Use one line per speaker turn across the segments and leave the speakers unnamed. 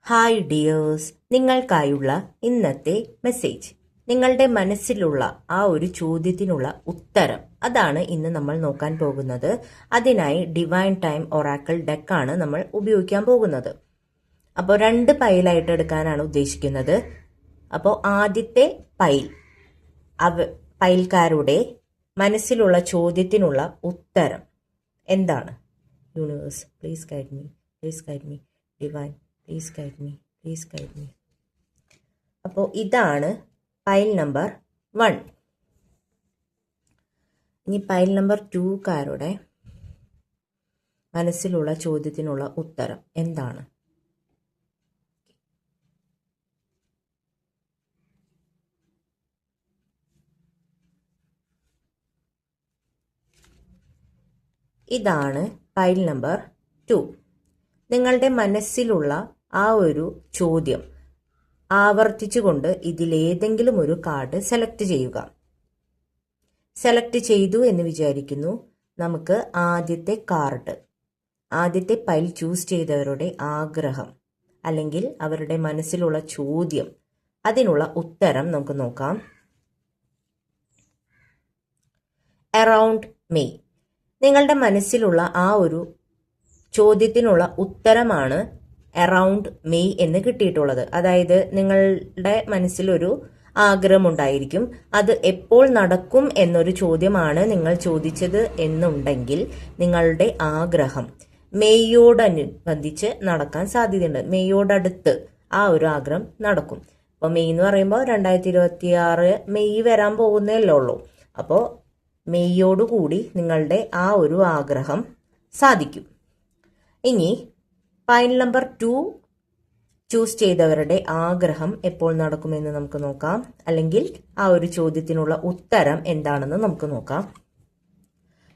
Hi dears, നിങ്ങൾക്കായുള്ള ഇന്നത്തെ message. നിങ്ങളുടെ മനസ്സിലുള്ള ആ ഒരു ചോദ്യത്തിനുള്ള ഉത്തരം അതാണ് ഇന്ന് നമ്മൾ നോക്കാൻ പോകുന്നത്. അതിനായി ഡിവൈൻ ടൈം ഒറാക്കിൾ ഡെക്കാണ് നമ്മൾ ഉപയോഗിക്കാൻ പോകുന്നത്. അപ്പോൾ 2 പൈലായിട്ട് എടുക്കാനാണ് ഉദ്ദേശിക്കുന്നത്. അപ്പോൾ ആദ്യത്തെ പൈൽ പൈൽക്കാരുടെ മനസ്സിലുള്ള ചോദ്യത്തിനുള്ള ഉത്തരം എന്താണ്? Universe please guide me, please guide me. Divine please guide me, please guide me. അപ്പോൾ ഇതാണ് പൈൽ നമ്പർ 1. ഇനി പൈൽ നമ്പർ 2കാരുടെ മനസ്സിലുള്ള ചോദ്യത്തിനുള്ള ഉത്തരം എന്താണ്? ഇതാണ് പൈൽ നമ്പർ 2. നിങ്ങളുടെ മനസ്സിലുള്ള ആ ഒരു ചോദ്യം ആവർത്തിച്ചുകൊണ്ട് ഇതിലേതെങ്കിലും ഒരു കാർഡ് സെലക്ട് ചെയ്യുക. സെലക്ട് ചെയ്തു എന്ന് വിചാരിക്കുന്നു. നമുക്ക് ആദ്യത്തെ പൈൽ ചൂസ് ചെയ്തവരുടെ ആഗ്രഹം അല്ലെങ്കിൽ അവരുടെ മനസ്സിലുള്ള ചോദ്യം, അതിനുള്ള ഉത്തരം നമുക്ക് നോക്കാം. Around May. നിങ്ങളുടെ മനസ്സിലുള്ള ആ ഒരു ചോദ്യത്തിനുള്ള ഉത്തരമാണ് അറൗണ്ട് മെയ് എന്ന് കിട്ടിയിട്ടുള്ളത്. അതായത് നിങ്ങളുടെ മനസ്സിലൊരു ആഗ്രഹമുണ്ടായിരിക്കും. അത് എപ്പോൾ നടക്കും എന്നൊരു ചോദ്യമാണ് നിങ്ങൾ ചോദിച്ചത് എന്നുണ്ടെങ്കിൽ നിങ്ങളുടെ ആഗ്രഹം മെയ്യോടനുബന്ധിച്ച് നടക്കാൻ സാധ്യതയുണ്ട്. മെയ്യോടടുത്ത് ആ ഒരു ആഗ്രഹം നടക്കും. അപ്പോൾ മെയ് എന്ന് പറയുമ്പോൾ 2026 മെയ് വരാൻ പോകുന്നതല്ലേ ഉള്ളൂ. അപ്പോൾ മെയ്യോടുകൂടി നിങ്ങളുടെ ആ ഒരു ആഗ്രഹം സാധിക്കും. ഇനി പൈൽ നമ്പർ 2 ചൂസ് ചെയ്തവരുടെ ആഗ്രഹം എപ്പോൾ നടക്കുമെന്ന് നമുക്ക് നോക്കാം. അല്ലെങ്കിൽ ആ ഒരു ചോദ്യത്തിനുള്ള ഉത്തരം എന്താണെന്ന് നമുക്ക് നോക്കാം.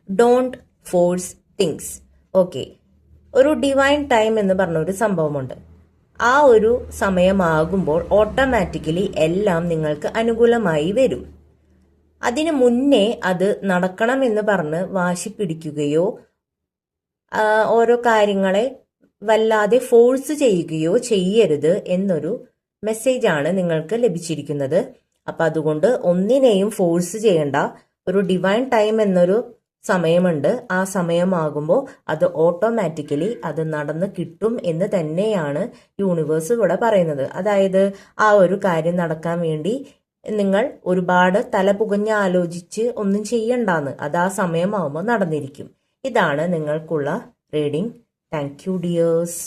Don't force things. ഓക്കെ, ഒരു ഡിവൈൻ ടൈം എന്ന് പറഞ്ഞ ഒരു സംഭവമുണ്ട്. ആ ഒരു സമയമാകുമ്പോൾ ഓട്ടോമാറ്റിക്കലി എല്ലാം നിങ്ങൾക്ക് അനുകൂലമായി വരും. അതിനു മുന്നേ അത് നടക്കണമെന്ന് പറഞ്ഞ് വാശി പിടിക്കുകയോ ഓരോ കാര്യങ്ങളെ വല്ലാതെ ഫോഴ്സ് ചെയ്യുകയോ ചെയ്യരുത് എന്നൊരു മെസ്സേജാണ് നിങ്ങൾക്ക് ലഭിച്ചിരിക്കുന്നത്. അപ്പം അതുകൊണ്ട് ഒന്നിനെയും ഫോഴ്സ് ചെയ്യേണ്ട. ഒരു ഡിവൈൻ ടൈം എന്നൊരു സമയമുണ്ട്. ആ സമയമാകുമ്പോൾ അത് ഓട്ടോമാറ്റിക്കലി അത് നടന്ന് കിട്ടും എന്ന് തന്നെയാണ് യൂണിവേഴ്സ് ഇവിടെ പറയുന്നത്. അതായത് ആ ഒരു കാര്യം നടക്കാൻ വേണ്ടി നിങ്ങൾ ഒരുപാട് തലപുകഞ്ഞ് ആലോചിച്ച് ഒന്നും ചെയ്യണ്ടാന്ന്. അത് ആ സമയമാകുമ്പോൾ നടന്നിരിക്കും. ഇതാണ് നിങ്ങൾക്കുള്ള റീഡിംഗ്. Thank you dears.